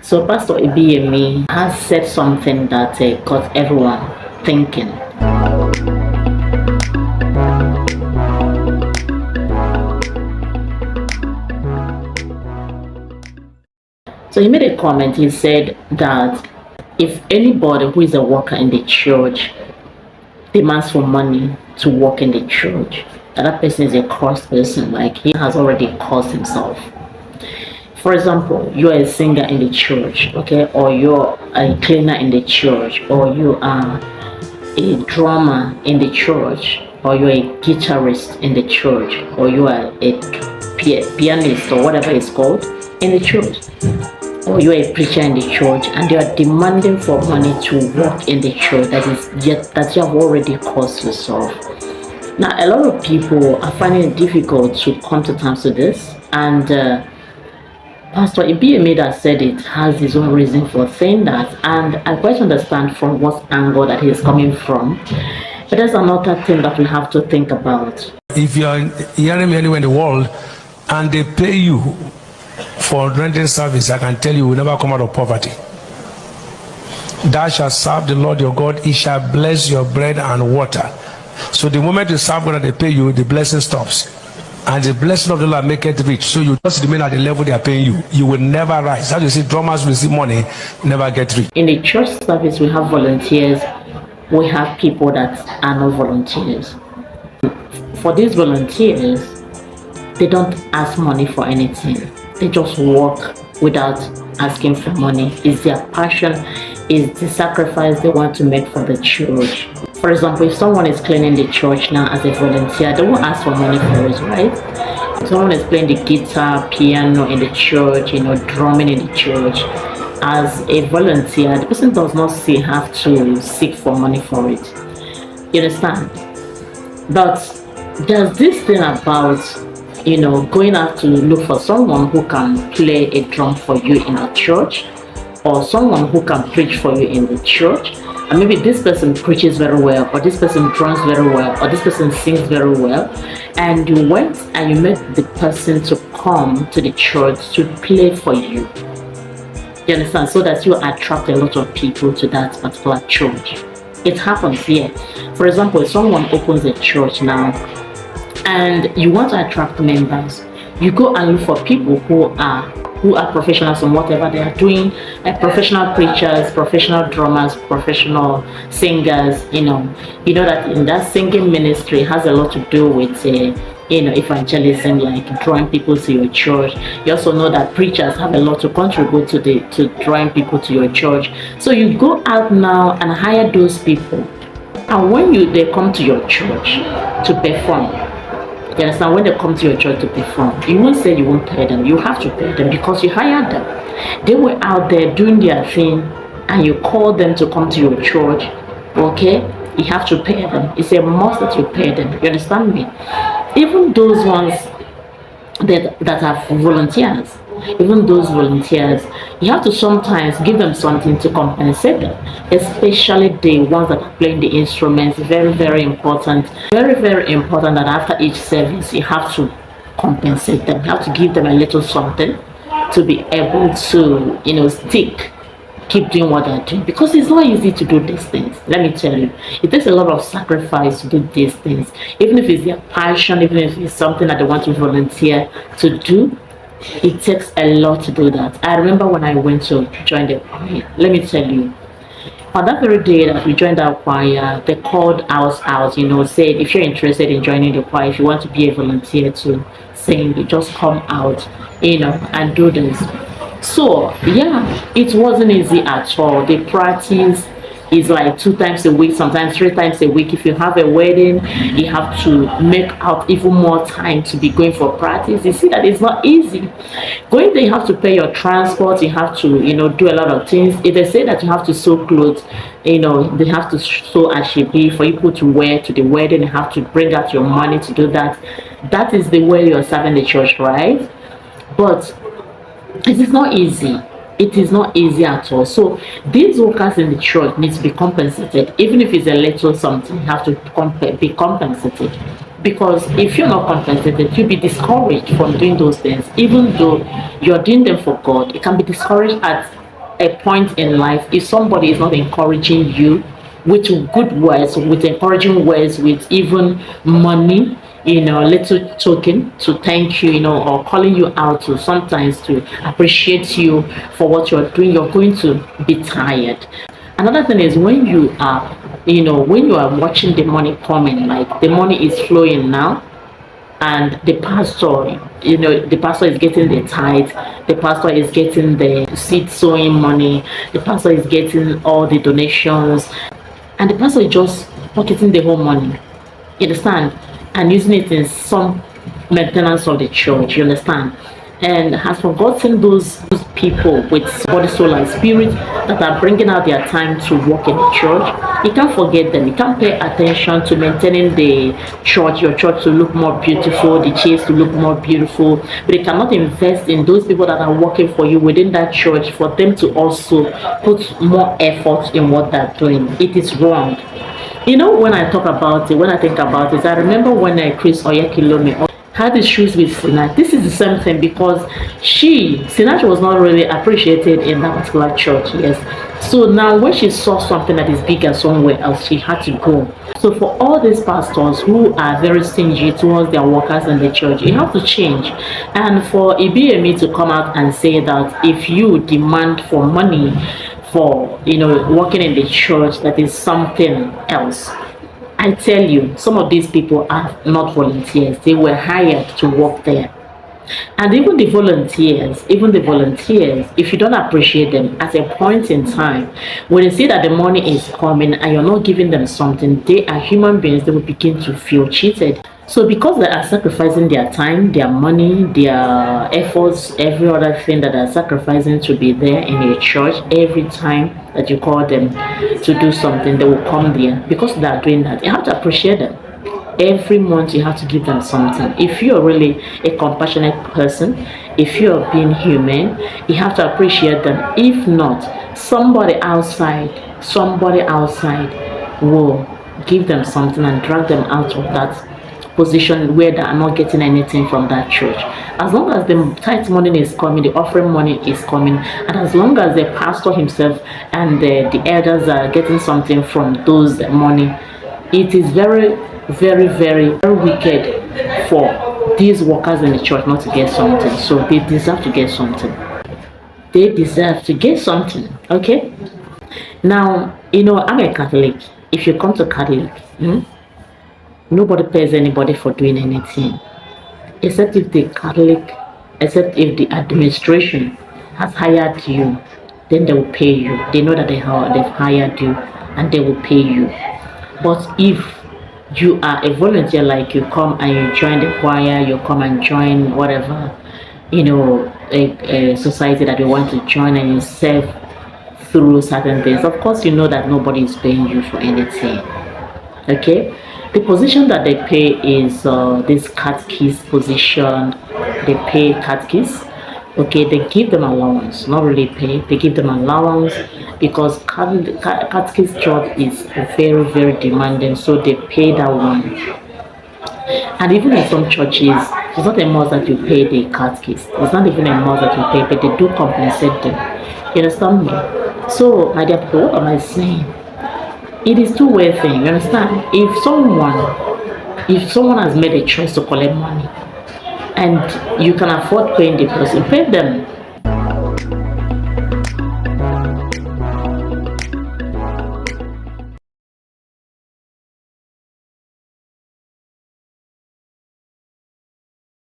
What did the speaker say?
So Pastor Ibiyeome has said something that got everyone thinking. So he made a comment. He said that if anybody who is a worker in the church demands for money to work in the church, that person is a cursed person, like he has already cursed himself. For example, you're a singer in the church, okay, or you're a cleaner in the church, or you are a drummer in the church, or you're a guitarist in the church, or you are a pianist or whatever it's called in the church, or you're a preacher in the church, and they are demanding for money to work in the church that you have already caused yourself. Now, a lot of people are finding it difficult to come to terms with this, and Pastor Ibiyeome that said it has his own reason for saying that, and I quite understand from what angle that he's coming from. But there's another thing that we have to think about. If you are hearing me anywhere in the world and they pay you for renting service, I can tell you will never come out of poverty. Thou shalt serve the Lord your God, he shall bless your bread and water. So the moment you serve God and they pay you, the blessing stops. And the blessing of the Lord make it rich. So you just remain at the level they are paying you. You will never rise. As you see, drummers receive money, never get rich. In the church service, we have volunteers. We have people that are not volunteers. For these volunteers, they don't ask money for anything. They just work without asking for money. It's their passion, it's the sacrifice they want to make for the church. For example, if someone is cleaning the church now as a volunteer, they won't ask for money for it, right? If someone is playing the guitar, piano in the church, drumming in the church, as a volunteer, the person does not have to seek for money for it. You understand? But there's this thing about going out to look for someone who can play a drum for you in a church, or someone who can preach for you in the church. And maybe this person preaches very well, or this person drums very well, or this person sings very well, and you went and you met the person to come to the church to play for you. You understand? So that you attract a lot of people to that particular church. It happens here. For example, if someone opens a church now and you want to attract members, you go and look for people who are professionals in whatever they are doing, like professional preachers, professional drummers, professional singers. You know that in that singing ministry has a lot to do with evangelism, like drawing people to your church. You also know that preachers have a lot to contribute to drawing people to your church. So you go out now and hire those people, and when they come to your church to perform, you understand, when they come to your church to perform, you won't say you won't pay them. You have to pay them because you hired them. They were out there doing their thing, and you call them to come to your church. Okay, you have to pay them. It's a must that you pay them. You understand me? Even those ones that are volunteers, you have to sometimes give them something to compensate them, especially the ones that are playing the instruments. Very, very important. Very, very important that after each service, you have to compensate them. You have to give them a little something to be able to, keep doing what they're doing, because it's not easy to do these things. Let me tell you, it takes a lot of sacrifice to do these things, even if it's their passion, even if it's something that they want to volunteer to do. It takes a lot to do that. I remember when I went to join the choir, let me tell you, on that very day that we joined our choir, they called us out, said, if you're interested in joining the choir, if you want to be a volunteer to sing, you just come out, and do this. So yeah, it wasn't easy at all. The practice is like 2 times a week, sometimes 3 times a week. If you have a wedding, you have to make out even more time to be going for practice. You see that it's not easy. Going there, you have to pay your transport, you have to do a lot of things. If they say that you have to sew clothes, they have to sew ashebi for people to wear to the wedding. You have to bring out your money to do that. That is the way you're serving the church, right? But it is not easy. It is not easy at all. So these workers in the church need to be compensated. Even if it's a little something, you have to be compensated. Because if you're not compensated, you'll be discouraged from doing those things. Even though you're doing them for God, it can be discouraged at a point in life if somebody is not encouraging you with good words, with encouraging words, with even money, little token to thank you, or calling you out to sometimes to appreciate you for what you're doing, you're going to be tired. Another thing is when you are, when you are watching the money coming, like the money is flowing now, and the pastor is getting the tithe, the pastor is getting the seed sowing money, the pastor is getting all the donations, and the pastor is just pocketing the whole money, you understand, and using it in some maintenance of the church, you understand, and has forgotten those people with body, soul, and spirit that are bringing out their time to work in the church. You can't forget them. You can't pay attention to maintaining the church, your church to look more beautiful, the chairs to look more beautiful, but you cannot invest in those people that are working for you within that church for them to also put more effort in what they're doing. It is wrong. When I talk about it, when I think about it, I remember when Chris Oyekilome had issues with Sinach. This is the same thing, because Sinach was not really appreciated in that particular church, yes. So now when she saw something that is bigger somewhere else, she had to go. So for all these pastors who are very stingy towards their workers in the church, you have to change. And for Ibiyeome to come out and say that if you demand for money for working in the church, that is something else. I tell you, some of these people are not volunteers. They were hired to work there. And even the volunteers, if you don't appreciate them at a point in time, when they see that the money is coming and you're not giving them something, they are human beings, they will begin to feel cheated. So because they are sacrificing their time, their money, their efforts, every other thing that they're sacrificing to be there in a church, every time that you call them to do something, they will come there. Because they are doing that, you have to appreciate them. Every month you have to give them something. If you're really a compassionate person, if you're being human, you have to appreciate them. If not, somebody outside will give them something and drag them out of that position where they are not getting anything from that church. As long as the tithe money is coming, the offering money is coming, and as long as the pastor himself and the elders are getting something from those money, it is very, very, very, very wicked for these workers in the church not to get something. So they deserve to get something. Okay? Now, I'm a Catholic. If you come to Catholic, nobody pays anybody for doing anything, except if the administration has hired you, then they will pay you. They know that they've hired you, and they will pay you. But if you are a volunteer, like you come and you join the choir, you come and join whatever, a society that you want to join, and you serve through certain things, of course you know that nobody is paying you for anything. Okay? The position that they pay is this catechist position. They pay catechists. Okay, they give them allowance, not really pay. They give them allowance because catechist job is very, very demanding. So they pay that one. And even in some churches, it's not a must that you pay the catechist. It's not even a must that you pay, but they do compensate them. You understand me? So, my dear people, what am I saying? It is two-way thing, you understand? If someone has made a choice to collect money and you can afford paying the person, pay them.